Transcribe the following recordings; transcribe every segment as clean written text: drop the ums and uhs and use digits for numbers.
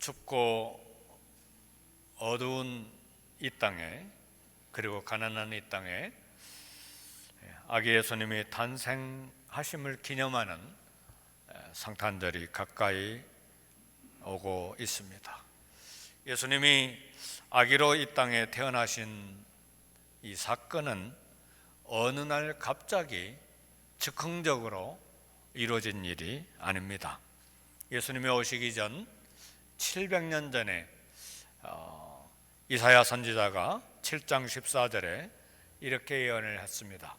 춥고 어두운 이 땅에, 그리고 가난한 이 땅에 아기 예수님이 탄생하심을 기념하는 성탄절이 가까이 오고 있습니다. 예수님이 아기로 이 땅에 태어나신 이 사건은 어느 날 갑자기 즉흥적으로 이루어진 일이 아닙니다. 예수님이 오시기 전 700년 전에 이사야 선지자가 7장 14절에 이렇게 예언을 했습니다.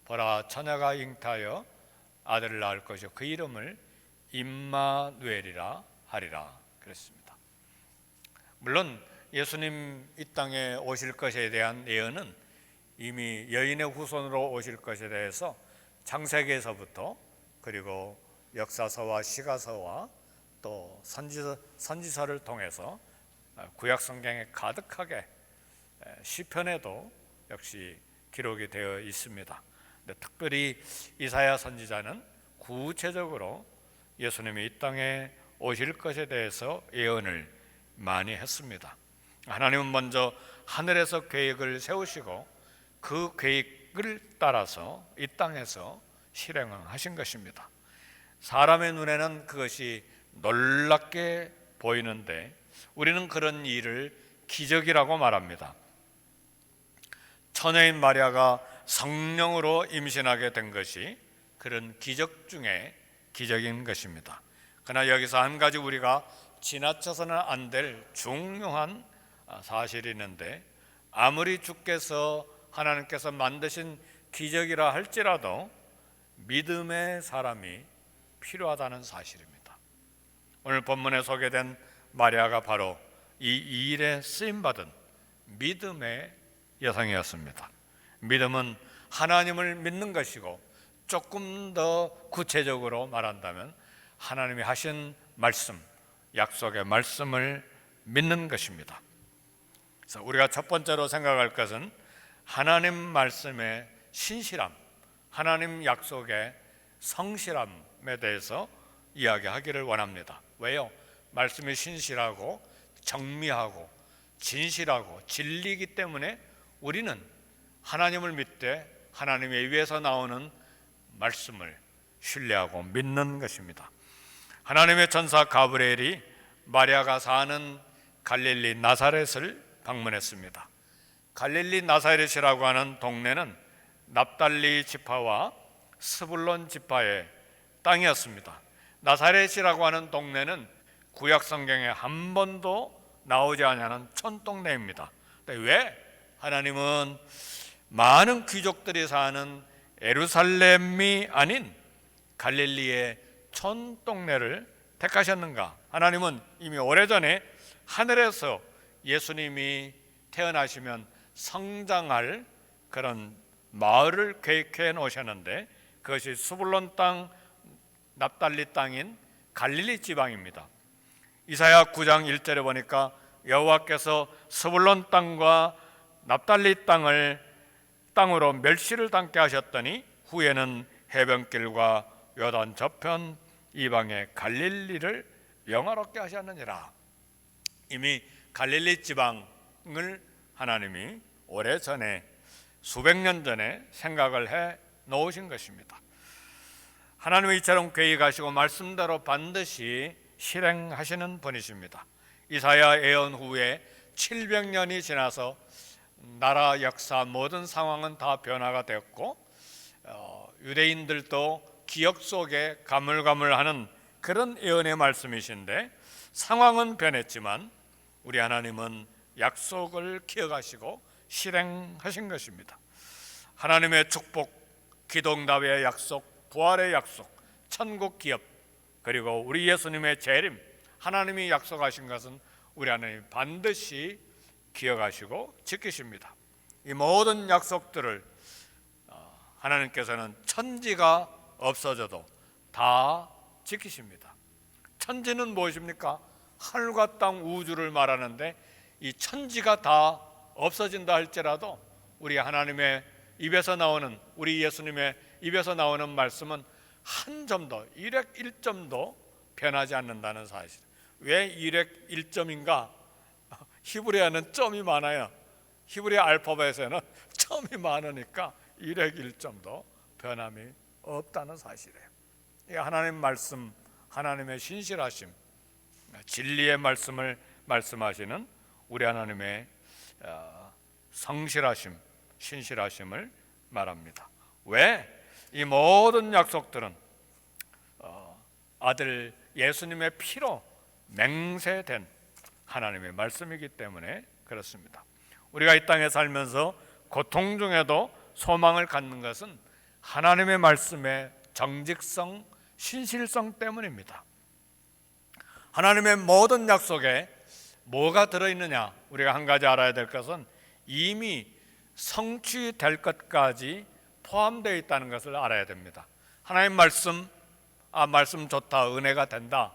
보라, 처녀가 잉타하여 아들을 낳을 것이요 그 이름을 임마누엘이라 하리라 그랬습니다. 물론 예수님 이 땅에 오실 것에 대한 예언은 이미 여인의 후손으로 오실 것에 대해서 창세기에서부터, 그리고 역사서와 시가서와 또 선지서를 통해서 구약 성경에 가득하게, 시편에도 역시 기록이 되어 있습니다. 근데 특별히 이사야 선지자는 구체적으로 예수님이 이 땅에 오실 것에 대해서 예언을 많이 했습니다. 하나님은 먼저 하늘에서 계획을 세우시고 그 계획을 따라서 이 땅에서 실행하신 것입니다. 사람의 눈에는 그것이 놀랍게 보이는데 우리는 그런 일을 기적이라고 말합니다. 처녀인 마리아가 성령으로 임신하게 된 것이 그런 기적 중에 기적인 것입니다. 그러나 여기서 한 가지 우리가 지나쳐서는 안 될 중요한 사실이 있는데, 아무리 주께서 하나님께서 만드신 기적이라 할지라도 믿음의 사람이 필요하다는 사실입니다. 오늘 본문에 소개된 마리아가 바로 이 일에 쓰임받은 믿음의 여성이었습니다. 믿음은 하나님을 믿는 것이고, 조금 더 구체적으로 말한다면 하나님이 하신 말씀, 약속의 말씀을 믿는 것입니다. 그래서 우리가 첫 번째로 생각할 것은 하나님 말씀의 신실함, 하나님 약속의 성실함에 대해서 이야기하기를 원합니다. 왜요? 말씀이 신실하고 정미하고 진실하고 진리이기 때문에 우리는 하나님을 믿되 하나님의 입에서 나오는 말씀을 신뢰하고 믿는 것입니다. 하나님의 천사 가브리엘이 마리아가 사는 갈릴리 나사렛을 방문했습니다. 갈릴리 나사렛이라고 하는 동네는 납달리 지파와 스불론 지파의 땅이었습니다. 나사렛이라고 하는 동네는 구약 성경에 한 번도 나오지 않는 촌동네입니다. 왜 하나님은 많은 귀족들이 사는 예루살렘이 아닌 갈릴리의 촌동네를 택하셨는가? 하나님은 이미 오래전에 하늘에서 예수님이 태어나시면 성장할 그런 마을을 계획해 놓으셨는데, 그것이 스불론 땅, 납달리 땅인 갈릴리 지방입니다. 이사야 9장 1절에 보니까 여호와께서 스불론 땅과 납달리 땅으로 멸시를 당케 하셨더니 후에는 해변길과 요단 저편 이방의 갈릴리를 영화롭게 하셨느니라. 이미 갈릴리 지방을 하나님이 오래전에, 수백 년 전에 생각을 해 놓으신 것입니다. 하나님은 이처럼 계획하시고 말씀대로 반드시 실행하시는 분이십니다. 이사야 예언 후에 700년이 지나서 나라 역사 모든 상황은 다 변화가 되었고, 유대인들도 기억 속에 가물가물하는 그런 예언의 말씀이신데, 상황은 변했지만 우리 하나님은 약속을 기억하시고 실행하신 것입니다. 하나님의 축복, 기도응답의 약속, 부활의 약속, 천국 기업, 그리고 우리 예수님의 재림, 하나님이 약속하신 것은 우리 하나님 반드시 기억하시고 지키십니다. 이 모든 약속들을 하나님께서는 천지가 없어져도 다 지키십니다. 천지는 무엇입니까? 하늘과 땅, 우주를 말하는데, 이 천지가 다 없어진다 할지라도 우리 하나님의 입에서 나오는, 우리 예수님의 입에서 나오는 말씀은 한 점도, 1획 1점도 변하지 않는다는 사실. 왜 일획 1점인가? 히브리어는 점이 많아요. 히브리어 알파벳에는 점이 많으니까 일획 1점도 변함이 없다는 사실이에요. 이 하나님 말씀, 하나님의 신실하심, 진리의 말씀을 말씀하시는 우리 하나님의 성실하심, 신실하심을 말합니다. 왜? 이 모든 약속들은 아들 예수님의 피로 맹세된 하나님의 말씀이기 때문에 그렇습니다. 우리가 이 땅에 살면서 고통 중에도 소망을 갖는 것은 하나님의 말씀의 정직성, 신실성 때문입니다. 하나님의 모든 약속에 뭐가 들어있느냐? 우리가 한 가지 알아야 될 것은 이미 성취될 것까지 포함되어 있다는 것을 알아야 됩니다. 하나님 말씀, 말씀 좋다, 은혜가 된다,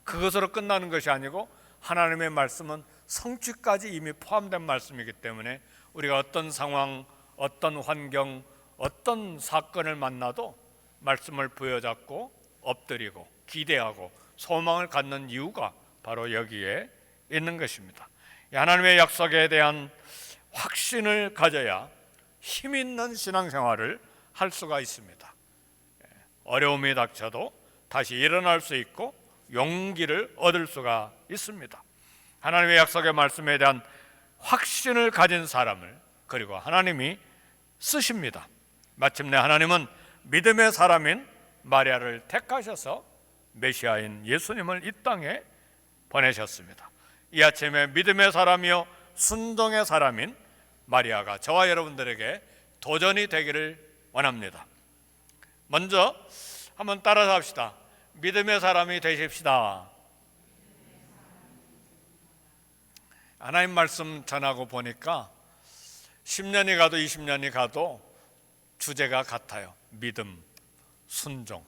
그것으로 끝나는 것이 아니고 하나님의 말씀은 성취까지 이미 포함된 말씀이기 때문에 우리가 어떤 상황, 어떤 환경, 어떤 사건을 만나도 말씀을 부여잡고 엎드리고 기대하고 소망을 갖는 이유가 바로 여기에 있는 것입니다. 하나님의 약속에 대한 확신을 가져야 힘 있는 신앙생활을 할 수가 있습니다. 어려움이 닥쳐도 다시 일어날 수 있고 용기를 얻을 수가 있습니다. 하나님의 약속의 말씀에 대한 확신을 가진 사람을 그리고 하나님이 쓰십니다. 마침내 하나님은 믿음의 사람인 마리아를 택하셔서 메시아인 예수님을 이 땅에 보내셨습니다. 이 아침에 믿음의 사람이요 순종의 사람인 마리아가 저와 여러분들에게 도전이 되기를 원합니다. 먼저 한번 따라서 합시다. 믿음의 사람이 되십시다. 하나님 말씀 전하고 보니까 10년이 가도 20년이 가도 주제가 같아요. 믿음, 순종.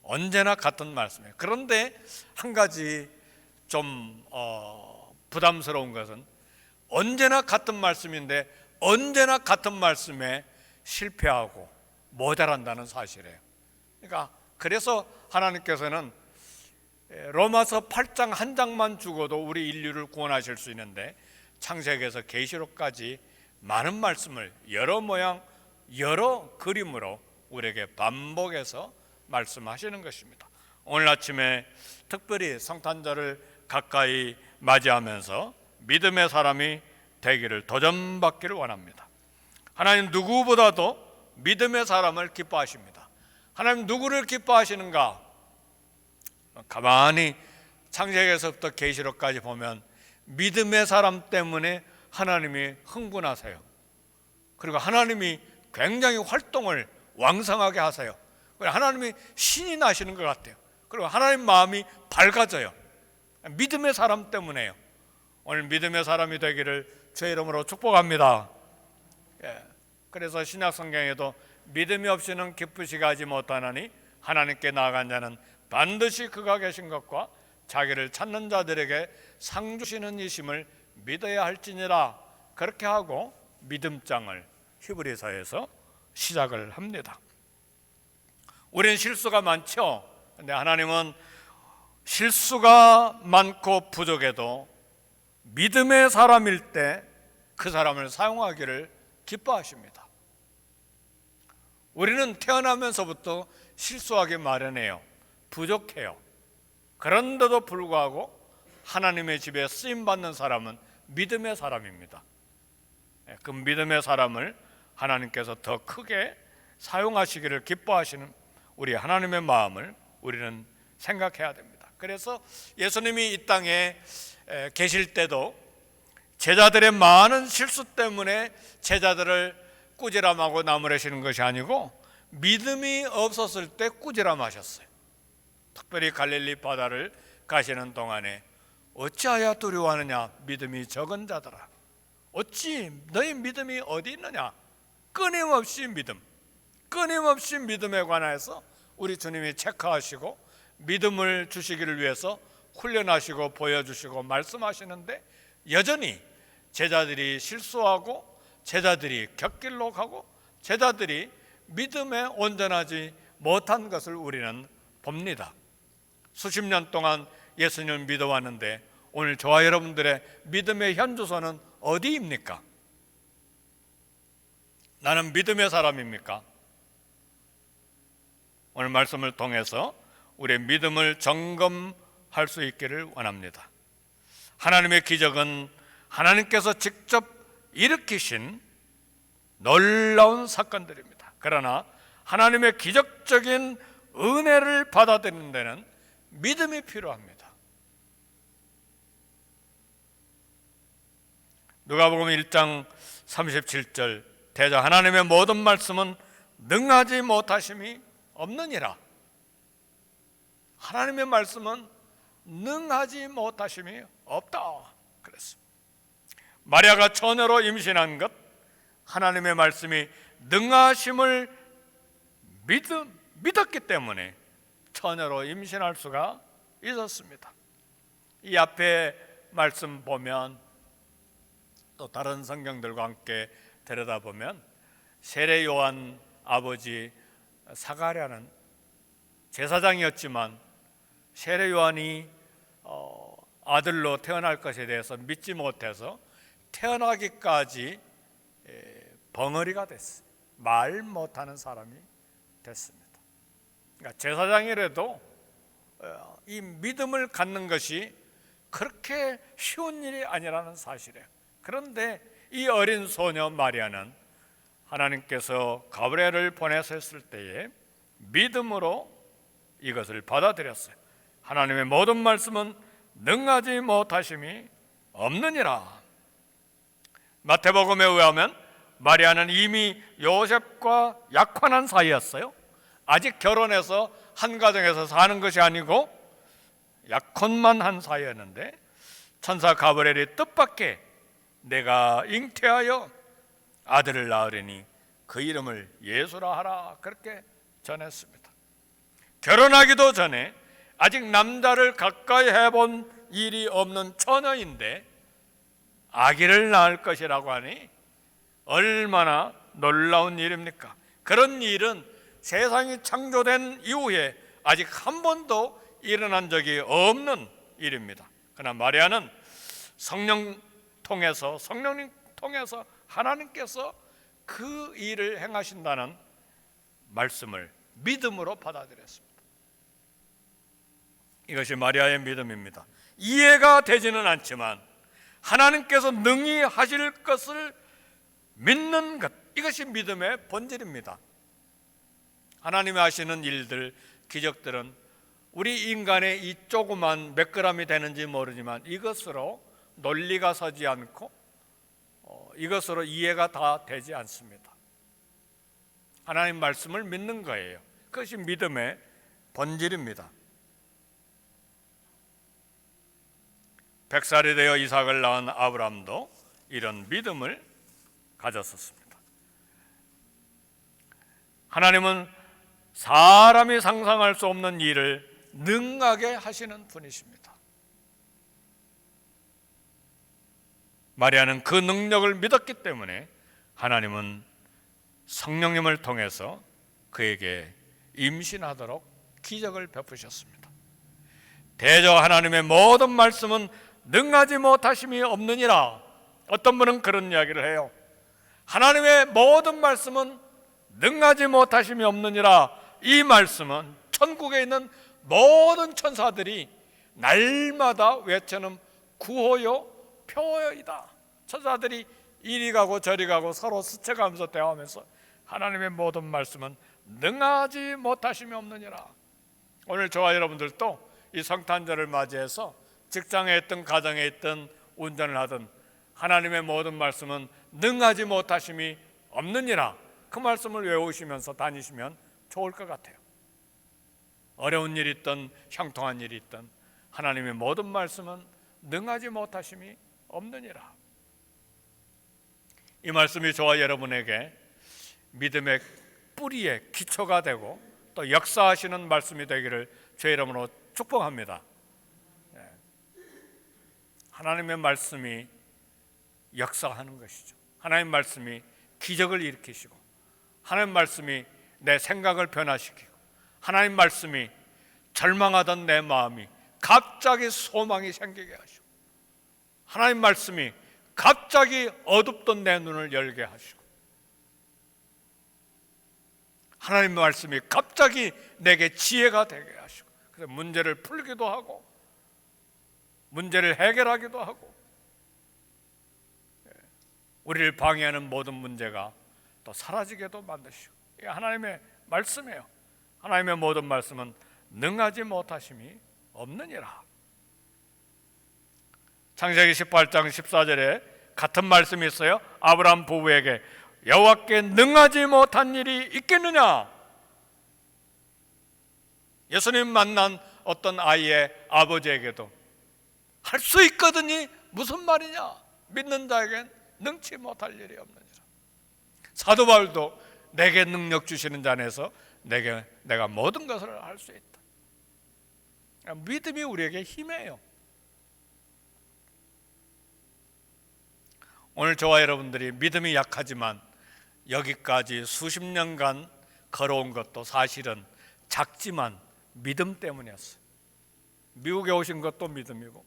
언제나 같은 말씀이에요. 그런데 한 가지 좀 부담스러운 것은 언제나 같은 말씀인데 언제나 같은 말씀에 실패하고 모자란다는 사실이에요. 그러니까 그래서 하나님께서는 로마서 8장 한 장만 죽어도 우리 인류를 구원하실 수 있는데 창세기에서 계시록까지 많은 말씀을 여러 모양 여러 그림으로 우리에게 반복해서 말씀하시는 것입니다. 오늘 아침에 특별히 성탄절을 가까이 맞이하면서 믿음의 사람이 되기를 도전받기를 원합니다. 하나님 누구보다도 믿음의 사람을 기뻐하십니다. 하나님 누구를 기뻐하시는가? 가만히 창세기에서부터 계시록까지 보면 믿음의 사람 때문에 하나님이 흥분하세요. 그리고 하나님이 굉장히 활동을 왕성하게 하세요. 하나님이 신이 나시는 것 같아요. 그리고 하나님 마음이 밝아져요. 믿음의 사람 때문에요. 오늘 믿음의 사람이 되기를 주의 이름으로 축복합니다. 그래서 신약 성경에도 믿음이 없이는 기쁘시게 하지 못하나니 하나님께 나아간 자는 반드시 그가 계신 것과 자기를 찾는 자들에게 상 주시는 이심을 믿어야 할지니라. 그렇게 하고 믿음장을 히브리서에서 시작을 합니다. 우리는 실수가 많죠. 근데 하나님은 실수가 많고 부족해도 믿음의 사람일 때 그 사람을 사용하기를 기뻐하십니다. 우리는 태어나면서부터 실수하기 마련해요. 부족해요. 그런데도 불구하고 하나님의 집에 쓰임받는 사람은 믿음의 사람입니다. 그 믿음의 사람을 하나님께서 더 크게 사용하시기를 기뻐하시는 우리 하나님의 마음을 우리는 생각해야 됩니다. 그래서 예수님이 이 땅에 계실 때도 제자들의 많은 실수 때문에 제자들을 꾸지람하고 나무라시는 것이 아니고 믿음이 없었을 때 꾸지람하셨어요. 특별히 갈릴리 바다를 가시는 동안에 어찌하여 두려워하느냐 믿음이 적은 자들아, 어찌 너희 믿음이 어디 있느냐. 끊임없이 믿음에 관해서 우리 주님이 체크하시고 믿음을 주시기를 위해서 훈련하시고 보여주시고 말씀하시는데 여전히 제자들이 실수하고 제자들이 곁길로 가고 제자들이 믿음에 온전하지 못한 것을 우리는 봅니다. 수십 년 동안 예수님을 믿어왔는데 오늘 저와 여러분들의 믿음의 현주소는 어디입니까? 나는 믿음의 사람입니까? 오늘 말씀을 통해서 우리의 믿음을 점검할 수 있기를 원합니다. 하나님의 기적은 하나님께서 직접 일으키신 놀라운 사건들입니다. 그러나 하나님의 기적적인 은혜를 받아들이는 데는 믿음이 필요합니다. 누가복음 1장 37절 대저 하나님의 모든 말씀은 능하지 못하심이 없느니라. 하나님의 말씀은 능하지 못하심이 없다 그랬습니다. 마리아가 처녀로 임신한 것, 하나님의 말씀이 능하심을 믿었기 때문에 처녀로 임신할 수가 있었습니다. 이 앞에 말씀 보면 또 다른 성경들과 함께 들여다보면 세례 요한 아버지 사가랴는 제사장이었지만 세례 요한이 아들로 태어날 것에 대해서 믿지 못해서 태어나기까지 벙어리가 됐어요. 말 못하는 사람이 됐습니다. 그러니까 제사장이라도 이 믿음을 갖는 것이 그렇게 쉬운 일이 아니라는 사실이에요. 그런데 이 어린 소녀 마리아는 하나님께서 가브리엘을 보내셨을 때에 믿음으로 이것을 받아들였어요. 하나님의 모든 말씀은 능하지 못하심이 없느니라. 마태복음에 의하면 마리아는 이미 요셉과 약혼한 사이였어요. 아직 결혼해서 한 가정에서 사는 것이 아니고 약혼만 한 사이였는데 천사 가브리엘이 뜻밖의 내가 잉태하여 아들을 낳으리니 그 이름을 예수라 하라 그렇게 전했습니다. 결혼하기도 전에 아직 남자를 가까이 해본 일이 없는 처녀인데 아기를 낳을 것이라고 하니 얼마나 놀라운 일입니까? 그런 일은 세상이 창조된 이후에 아직 한 번도 일어난 적이 없는 일입니다. 그러나 마리아는 성령님 통해서 하나님께서 그 일을 행하신다는 말씀을 믿음으로 받아들였습니다. 이것이 마리아의 믿음입니다. 이해가 되지는 않지만 하나님께서 능히 하실 것을 믿는 것, 이것이 믿음의 본질입니다. 하나님이 하시는 일들, 기적들은 우리 인간의 이 조그만 몇 그램이 되는지 모르지만 이것으로 논리가 서지 않고 이것으로 이해가 다 되지 않습니다. 하나님 말씀을 믿는 거예요. 그것이 믿음의 본질입니다. 100살이 되어 이삭을 낳은 아브라함도 이런 믿음을 가졌었습니다. 하나님은 사람이 상상할 수 없는 일을 능하게 하시는 분이십니다. 마리아는 그 능력을 믿었기 때문에 하나님은 성령님을 통해서 그에게 임신하도록 기적을 베푸셨습니다. 대저 하나님의 모든 말씀은 능하지 못하심이 없느니라. 어떤 분은 그런 이야기를 해요. 하나님의 모든 말씀은 능하지 못하심이 없느니라. 이 말씀은 천국에 있는 모든 천사들이 날마다 외치는 구호요 표어이다. 천사들이 이리 가고 저리 가고 서로 스쳐가면서 대화하면서 하나님의 모든 말씀은 능하지 못하심이 없느니라. 오늘 저와 여러분들도 이 성탄절을 맞이해서 직장에 있든 가정에 있든 운전을 하든 하나님의 모든 말씀은 능하지 못하심이 없느니라. 그 말씀을 외우시면서 다니시면 좋을 것 같아요. 어려운 일이 있든 형통한 일이 있든 하나님의 모든 말씀은 능하지 못하심이 없느니라. 이 말씀이 저와 여러분에게 믿음의 뿌리의 기초가 되고 또 역사하시는 말씀이 되기를 주의 이름으로 축복합니다. 하나님의 말씀이 역사하는 것이죠. 하나님의 말씀이 기적을 일으키시고 하나님의 말씀이 내 생각을 변화시키고 하나님의 말씀이 절망하던 내 마음이 갑자기 소망이 생기게 하시고, 하나님 말씀이 갑자기 어둡던 내 눈을 열게 하시고, 하나님 말씀이 갑자기 내게 지혜가 되게 하시고, 그래서 문제를 풀기도 하고 문제를 해결하기도 하고, 우리를 방해하는 모든 문제가 또 사라지게도 만드시고, 이게 하나님의 말씀이에요. 하나님의 모든 말씀은 능하지 못하심이 없느니라. 창세기 18장 14절에 같은 말씀이 있어요. 아브라함 부부에게 여호와께 능하지 못한 일이 있겠느냐? 예수님 만난 어떤 아이의 아버지에게도 할 수 있거든이 무슨 말이냐? 믿는 자에겐 능치 못할 일이 없느니라. 사도 바울도 내게 능력 주시는 자 안에서 내가 모든 것을 할 수 있다. 믿음이 우리에게 힘이에요. 오늘 저와 여러분들이 믿음이 약하지만 여기까지 수십 년간 걸어온 것도 사실은 작지만 믿음 때문이었어요. 미국에 오신 것도 믿음이고,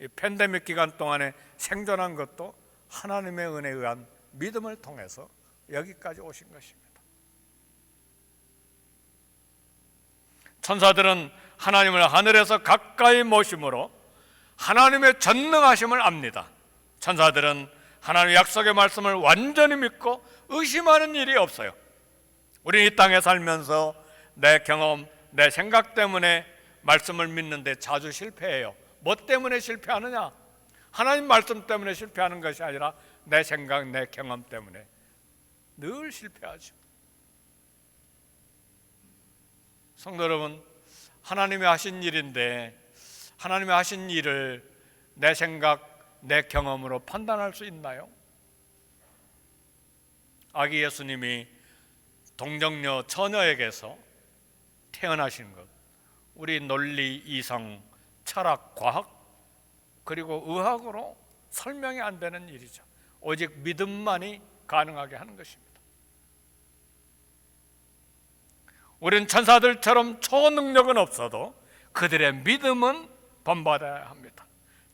이 팬데믹 기간 동안에 생존한 것도 하나님의 은혜에 의한 믿음을 통해서 여기까지 오신 것입니다. 천사들은 하나님을 하늘에서 가까이 모심으로 하나님의 전능하심을 압니다. 천사들은 하나님의 약속의 말씀을 완전히 믿고 의심하는 일이 없어요. 우리는 이 땅에 살면서 내 경험, 내 생각 때문에 말씀을 믿는데 자주 실패해요. 뭐 때문에 실패하느냐? 하나님 말씀 때문에 실패하는 것이 아니라 내 생각, 내 경험 때문에 늘 실패하죠. 성도 여러분, 하나님이 하신 일인데 하나님이 하신 일을 내 생각, 내 경험으로 판단할 수 있나요? 아기 예수님이 동정녀 처녀에게서 태어나신 것, 우리 논리, 이성, 철학, 과학 그리고 의학으로 설명이 안 되는 일이죠. 오직 믿음만이 가능하게 하는 것입니다. 우리는 천사들처럼 초능력은 없어도 그들의 믿음은 본받아야 합니다.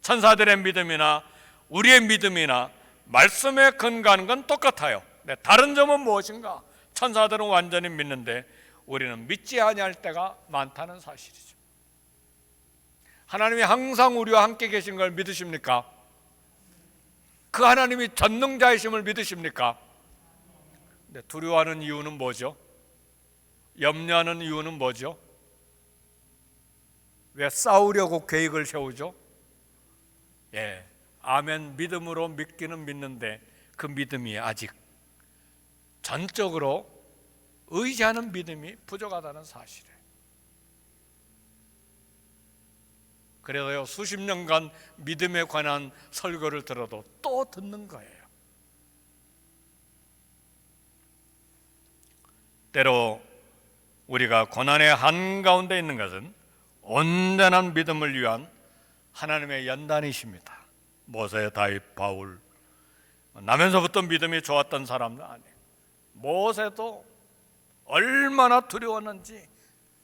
천사들의 믿음이나 우리의 믿음이나 말씀에 근거하는 건 똑같아요. 다른 점은 무엇인가? 천사들은 완전히 믿는데 우리는 믿지 아니할 때가 많다는 사실이죠. 하나님이 항상 우리와 함께 계신 걸 믿으십니까? 그 하나님이 전능자이심을 믿으십니까? 두려워하는 이유는 뭐죠? 염려하는 이유는 뭐죠? 왜 싸우려고 계획을 세우죠? 아멘, 믿음으로 믿기는 믿는데 그 믿음이 아직 전적으로 의지하는 믿음이 부족하다는 사실이에요. 그래서요, 수십 년간 믿음에 관한 설교를 들어도 또 듣는 거예요. 때로 우리가 고난의 한가운데 있는 것은 온전한 믿음을 위한 하나님의 연단이십니다. 모세, 다윗, 바울, 나면서부터 믿음이 좋았던 사람은 아니에요. 모세도 얼마나 두려웠는지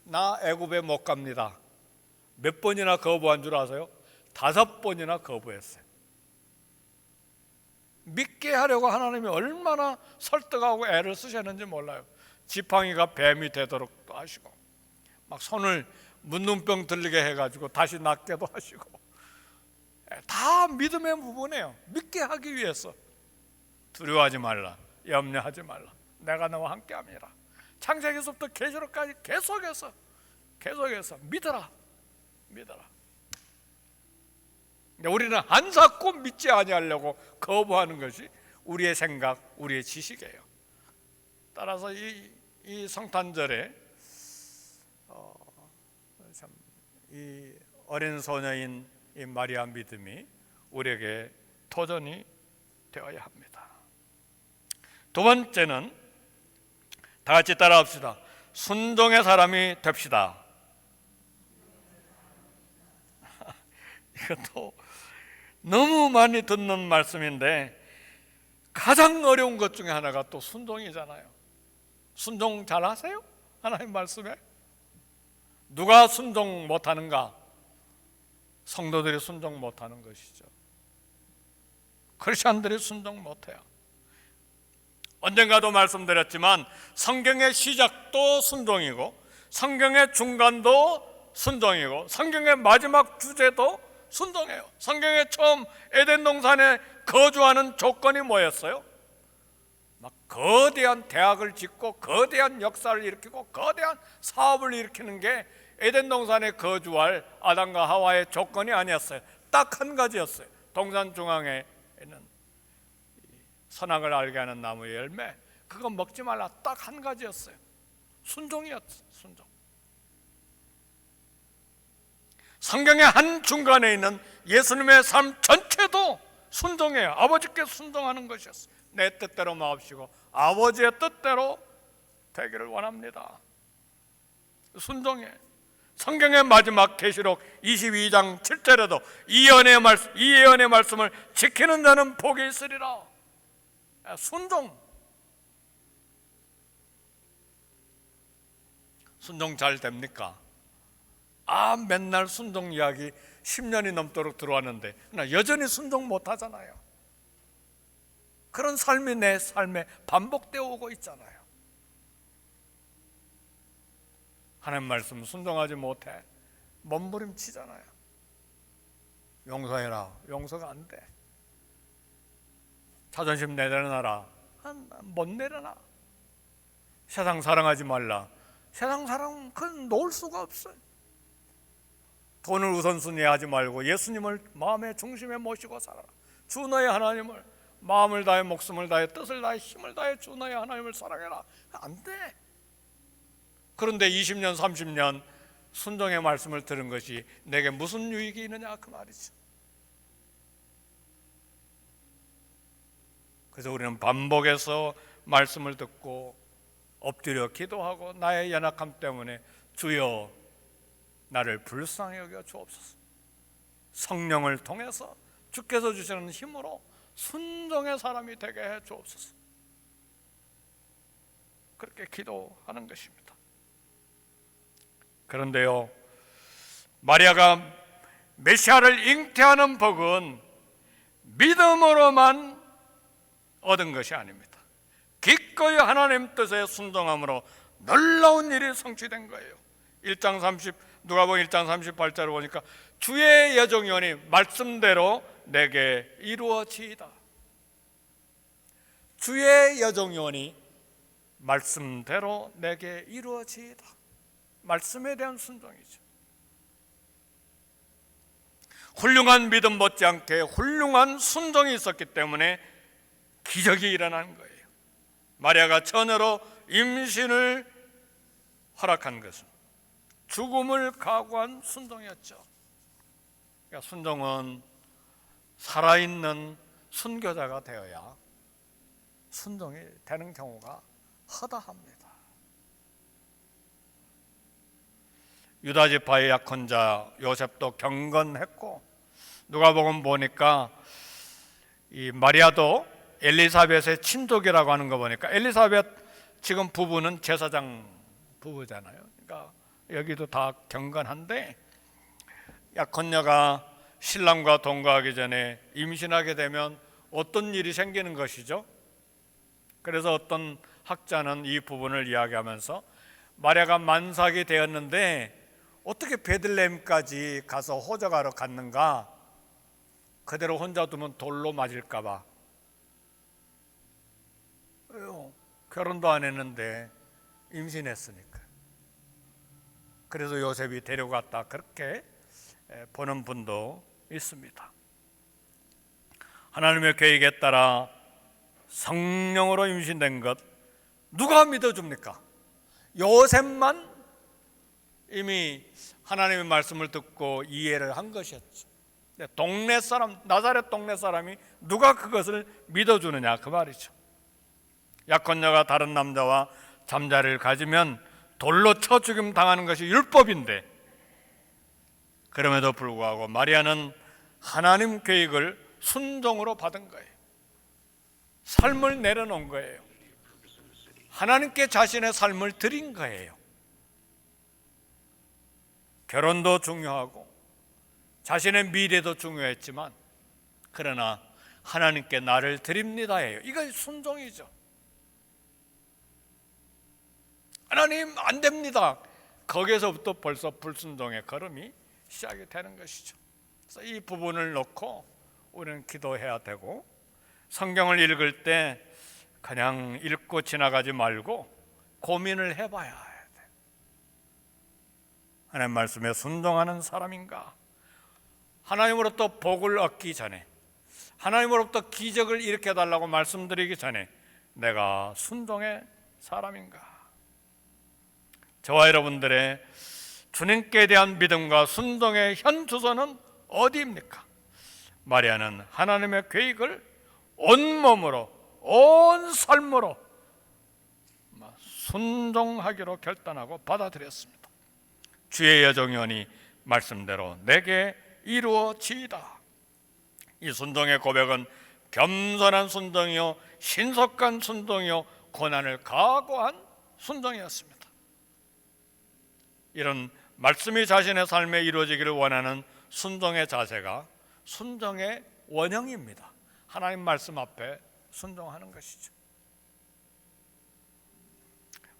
나 애굽에 못 갑니다. 몇 번이나 거부한 줄 아세요? 5번이나 거부했어요. 믿게 하려고 하나님이 얼마나 설득하고 애를 쓰셨는지 몰라요. 지팡이가 뱀이 되도록도 하시고 막 손을 문둥병 들리게 해가지고 다시 낫게도 하시고, 다 믿음의 부분이에요. 믿게 하기 위해서. 두려워하지 말라, 염려하지 말라, 내가 너와 함께함이라. 창세기서부터 계시록까지 계속해서 믿어라. 우리는 한사코 믿지 아니하려고 거부하는 것이 우리의 생각, 우리의 지식이에요. 따라서 이 성탄절에 이 어린 소녀인 이 마리아 믿음이 우리에게 도전이 되어야 합니다. 두 번째는 다 같이 따라합시다. 순종의 사람이 됩시다. 이것도 너무 많이 듣는 말씀인데 가장 어려운 것 중에 하나가 또 순종이잖아요. 순종 잘 하세요? 하나님 말씀에 누가 순종 못하는가? 성도들이 순종 못하는 것이죠. 크리스천들이 순종 못해요. 언젠가도 말씀드렸지만 성경의 시작도 순종이고 성경의 중간도 순종이고 성경의 마지막 주제도 순종이에요. 성경의 처음 에덴 동산에 거주하는 조건이 뭐였어요? 막 거대한 대학을 짓고 거대한 역사를 일으키고 거대한 사업을 일으키는 게 에덴 동산에 거주할 아담과 하와의 조건이 아니었어요. 딱 한 가지였어요. 동산 중앙에 있는 선악을 알게 하는 나무의 열매, 그거 먹지 말라. 딱 한 가지였어요. 순종이었어요. 순종. 성경의 한 중간에 있는 예수님의 삶 전체도 순종이에요. 아버지께 순종하는 것이었어요. 내 뜻대로 마옵시고 아버지의 뜻대로 되기를 원합니다. 순종이에요. 성경의 마지막 계시록 22장 7절에도 이 예언의 말씀을 지키는 자는 복이 있으리라. 순종. 순종 잘 됩니까? 맨날 순종 이야기 10년이 넘도록 들어왔는데 나 여전히 순종 못 하잖아요. 그런 삶이 내 삶에 반복되어 오고 있잖아요. 하나님 말씀 순종하지 못해 몸부림치잖아요. 용서해라. 용서가 안 돼. 자존심 내려놔라. 못 내려놔. 세상 사랑하지 말라. 세상 사랑 그건 놓을 수가 없어요. 돈을 우선순위하지 말고 예수님을 마음의 중심에 모시고 살아라. 주 너의 하나님을 마음을 다해 목숨을 다해 뜻을 다해 힘을 다해 주 너의 하나님을 사랑해라. 안 돼. 그런데 20년 30년 순종의 말씀을 들은 것이 내게 무슨 유익이 있느냐 그 말이죠. 그래서 우리는 반복해서 말씀을 듣고 엎드려 기도하고 나의 연약함 때문에 주여 나를 불쌍히 여겨 주옵소서. 성령을 통해서 주께서 주시는 힘으로 순종의 사람이 되게 해 주옵소서. 그렇게 기도하는 것입니다. 그런데요, 마리아가 메시아를 잉태하는 복은 믿음으로만 얻은 것이 아닙니다. 기꺼이 하나님 뜻에 순종함으로 놀라운 일이 성취된 거예요. 누가복음 1장 38절을 보니까 주의 여종이오니 말씀대로 내게 이루어지이다. 주의 여종이오니 말씀대로 내게 이루어지이다. 말씀에 대한 순종이죠. 훌륭한 믿음 못지않게 훌륭한 순종이 있었기 때문에 기적이 일어난 거예요. 마리아가 처녀로 임신을 허락한 것은 죽음을 각오한 순종이었죠. 그러니까 순종은 살아있는 순교자가 되어야 순종이 되는 경우가 허다합니다. 유다 지파의 약혼자 요셉도 경건했고, 누가복음 보니까 이 마리아도 엘리사벳의 친족이라고 하는 거 보니까 엘리사벳 지금 부부는 제사장 부부잖아요. 그러니까 여기도 다 경건한데 약혼녀가 신랑과 동거하기 전에 임신하게 되면 어떤 일이 생기는 것이죠? 그래서 어떤 학자는 이 부분을 이야기하면서 마리아가 만삭이 되었는데 어떻게 베들레헴까지 가서 호적하러 갔는가? 그대로 혼자 두면 돌로 맞을까 봐. 왜요? 결혼도 안 했는데 임신했으니까. 그래서 요셉이 데려갔다, 그렇게 보는 분도 있습니다. 하나님의 계획에 따라 성령으로 임신된 것 누가 믿어줍니까? 요셉만 이미 하나님의 말씀을 듣고 이해를 한 것이었죠. 동네 사람, 나사렛 동네 사람이 누가 그것을 믿어주느냐 그 말이죠. 약혼녀가 다른 남자와 잠자리를 가지면 돌로 쳐 죽임 당하는 것이 율법인데, 그럼에도 불구하고 마리아는 하나님 계획을 순종으로 받은 거예요. 삶을 내려놓은 거예요. 하나님께 자신의 삶을 드린 거예요. 결혼도 중요하고 자신의 미래도 중요했지만 그러나 하나님께 나를 드립니다예요. 이거 순종이죠. 하나님 안 됩니다. 거기에서부터 벌써 불순종의 걸음이 시작이 되는 것이죠. 그래서 이 부분을 놓고 우리는 기도해야 되고, 성경을 읽을 때 그냥 읽고 지나가지 말고 고민을 해봐야 돼. 하나님 말씀에 순종하는 사람인가? 하나님으로부터 복을 얻기 전에, 하나님으로부터 기적을 일으켜달라고 말씀드리기 전에 내가 순종의 사람인가? 저와 여러분들의 주님께 대한 믿음과 순종의 현 주소는 어디입니까? 마리아는 하나님의 계획을 온몸으로, 온 삶으로 순종하기로 결단하고 받아들였습니다. 주의 여종이오니 말씀대로 내게 이루어지이다. 이 순종의 고백은 겸손한 순종이요, 신속한 순종이요, 고난을 각오한 순종이었습니다. 이런 말씀이 자신의 삶에 이루어지기를 원하는 순종의 자세가 순종의 원형입니다. 하나님 말씀 앞에 순종하는 것이죠.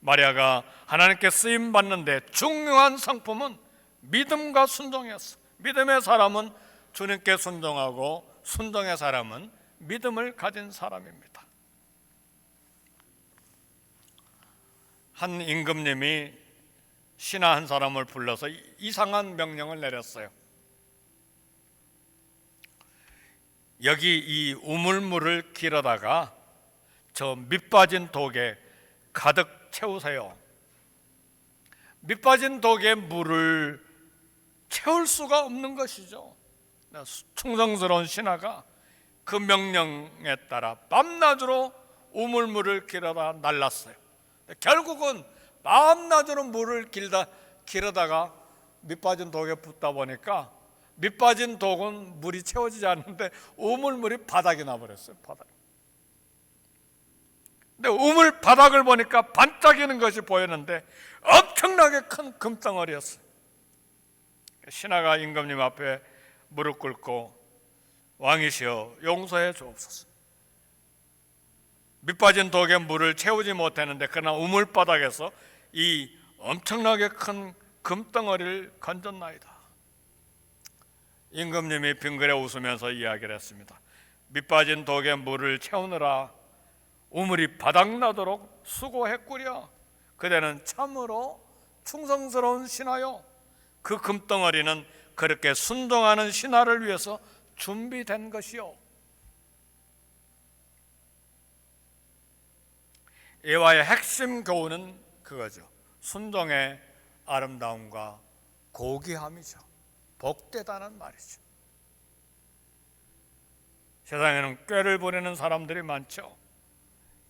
마리아가 하나님께 쓰임 받는데 중요한 상품은 믿음과 순종이었어. 믿음의 사람은 주님께 순종하고 순종의 사람은 믿음을 가진 사람입니다. 한 임금님이 신하 한 사람을 불러서 이상한 명령을 내렸어요. 여기 이 우물물을 길어다가 저 밑빠진 독에 가득 채우세요. 밑빠진 독에 물을 채울 수가 없는 것이죠. 충성스러운 신하가 그 명령에 따라 밤낮으로 우물물을 길어다 날랐어요. 결국은 밤낮으로 물을 길어다가 밑빠진 독에 붓다 보니까 밑빠진 독은 물이 채워지지 않는데 우물물이 바닥에 나버렸어요. 바닥. 근데 우물 바닥을 보니까 반짝이는 것이 보였는데 엄청나게 큰 금덩어리였어요. 신하가 임금님 앞에 무릎 꿇고 왕이시여 용서해 주옵소서. 밑빠진 독에 물을 채우지 못했는데 그러나 우물 바닥에서 이 엄청나게 큰 금덩어리를 건졌나이다. 임금님이 빙그레 웃으면서 이야기를 했습니다. 밑빠진 독에 물을 채우느라 우물이 바닥나도록 수고했구려. 그대는 참으로 충성스러운 신하요, 그 금덩어리는 그렇게 순종하는 신하를 위해서 준비된 것이요. 이와의 핵심 교훈은 그거죠. 순종의 아름다움과 고귀함이죠. 복되다는 말이죠. 세상에는 꾀를 부리는 사람들이 많죠.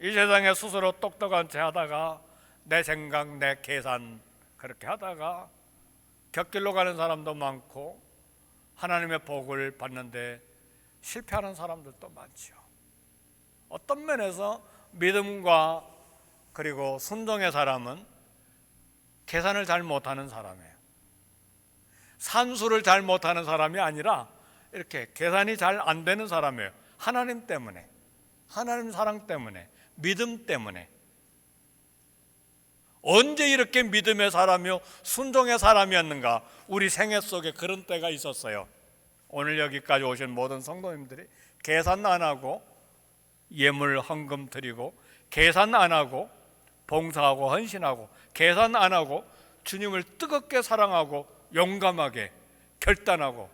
이 세상에 스스로 똑똑한 채 하다가 내 생각, 내 계산 그렇게 하다가 곁길로 가는 사람도 많고 하나님의 복을 받는데 실패하는 사람들도 많죠. 어떤 면에서 믿음과 그리고 순종의 사람은 계산을 잘 못하는 사람이에요. 산수를 잘 못하는 사람이 아니라 이렇게 계산이 잘 안 되는 사람이에요. 하나님 때문에, 하나님 사랑 때문에, 믿음 때문에. 언제 이렇게 믿음의 사람이요 순종의 사람이었는가? 우리 생애 속에 그런 때가 있었어요. 오늘 여기까지 오신 모든 성도님들이 계산 안 하고 예물 헌금 드리고, 계산 안 하고 봉사하고 헌신하고, 계산 안 하고 주님을 뜨겁게 사랑하고 용감하게 결단하고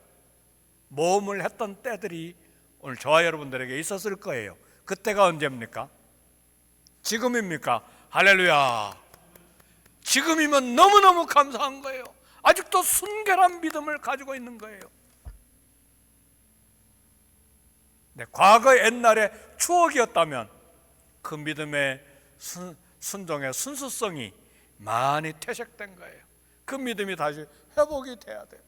모험을 했던 때들이 오늘 저와 여러분들에게 있었을 거예요. 그때가 언제입니까? 지금입니까? 할렐루야. 지금이면 너무너무 감사한 거예요. 아직도 순결한 믿음을 가지고 있는 거예요. 네, 과거 옛날의 추억이었다면 그 믿음의 순종의 순수성이 많이 퇴색된 거예요. 그 믿음이 다시 회복이 돼야 돼요.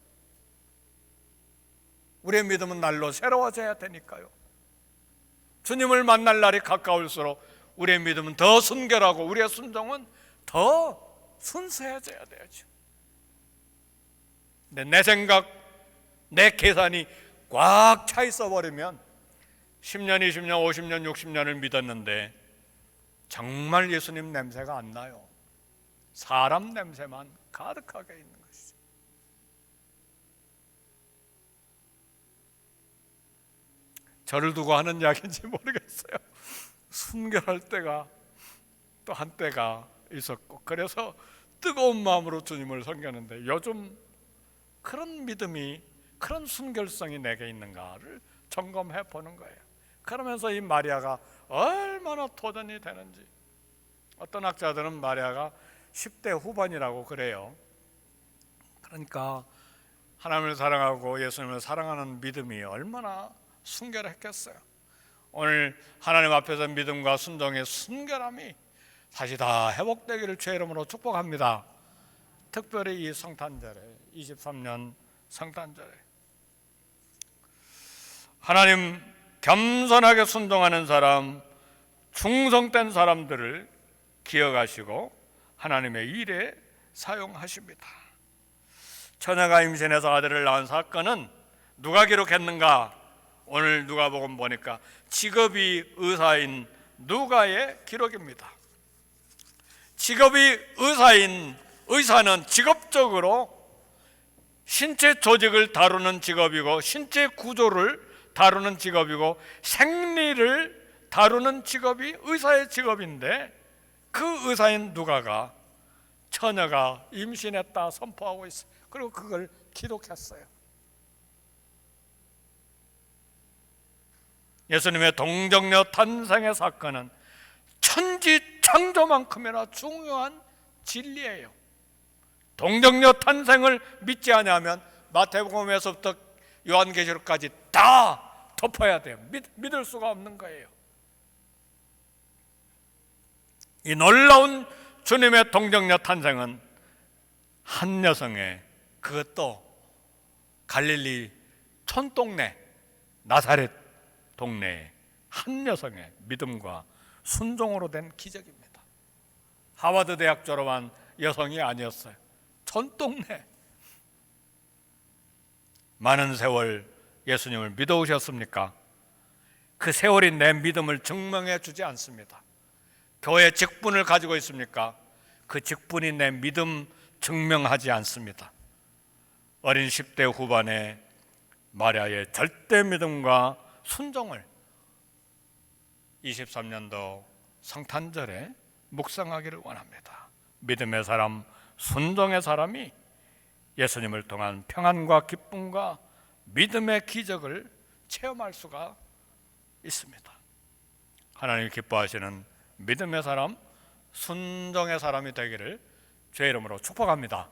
우리의 믿음은 날로 새로워져야 되니까요. 주님을 만날 날이 가까울수록 우리의 믿음은 더 순결하고 우리의 순종은 더 순수해져야 돼야죠. 근데 내 생각, 내 계산이 꽉 차 있어 버리면 10년, 20년, 50년, 60년을 믿었는데 정말 예수님 냄새가 안 나요. 사람 냄새만 가득하게 있는 것이죠. 저를 두고 하는 이야기인지 모르겠어요. 순결할 때가 또 한때가 있었고, 그래서 뜨거운 마음으로 주님을 섬겼는데 요즘 그런 믿음이, 그런 순결성이 내게 있는가를 점검해 보는 거예요. 그러면서 이 마리아가 얼마나 도전이 되는지. 어떤 학자들은 마리아가 10대 후반이라고 그래요. 그러니까 하나님을 사랑하고 예수님을 사랑하는 믿음이 얼마나 순결했겠어요. 오늘 하나님 앞에서 믿음과 순종의 순결함이 다시 다 회복되기를 주의 이름으로 축복합니다. 특별히 이 성탄절에, 23년 성탄절에 하나님 겸손하게 순종하는 사람, 충성된 사람들을 기억하시고 하나님의 일에 사용하십니다. 처녀가 임신해서 아들을 낳은 사건은 누가 기록했는가? 오늘 누가복음 보니까 직업이 의사인 누가의 기록입니다. 직업이 의사인 의사는 직업적으로 신체 조직을 다루는 직업이고, 신체 구조를 다루는 직업이고, 생리를 다루는 직업이 의사의 직업인데, 그 의사인 누가가 처녀가 임신했다 선포하고 있어요. 그리고 그걸 기록했어요. 예수님의 동정녀 탄생의 사건은 천지 창조만큼이나 중요한 진리예요. 동정녀 탄생을 믿지 않으면 마태복음에서부터 요한계시록까지 다 덮어야 돼요. 믿을 수가 없는 거예요. 이 놀라운 주님의 동정녀 탄생은 한 여성의, 그것도 갈릴리 촌동네 나사렛 동네의 한 여성의 믿음과 순종으로 된 기적입니다. 하버드 대학 졸업한 여성이 아니었어요. 촌동네. 많은 세월 예수님을 믿어오셨습니까? 그 세월이 내 믿음을 증명해 주지 않습니다. 교회 직분을 가지고 있습니까? 그 직분이 내 믿음 증명하지 않습니다. 어린 10대 후반의 마리아의 절대 믿음과 순종을 23년도 성탄절에 묵상하기를 원합니다. 믿음의 사람, 순종의 사람이 예수님을 통한 평안과 기쁨과 믿음의 기적을 체험할 수가 있습니다. 하나님 기뻐하시는 믿음의 사람, 순종의 사람이 되기를 주의 이름으로 축복합니다.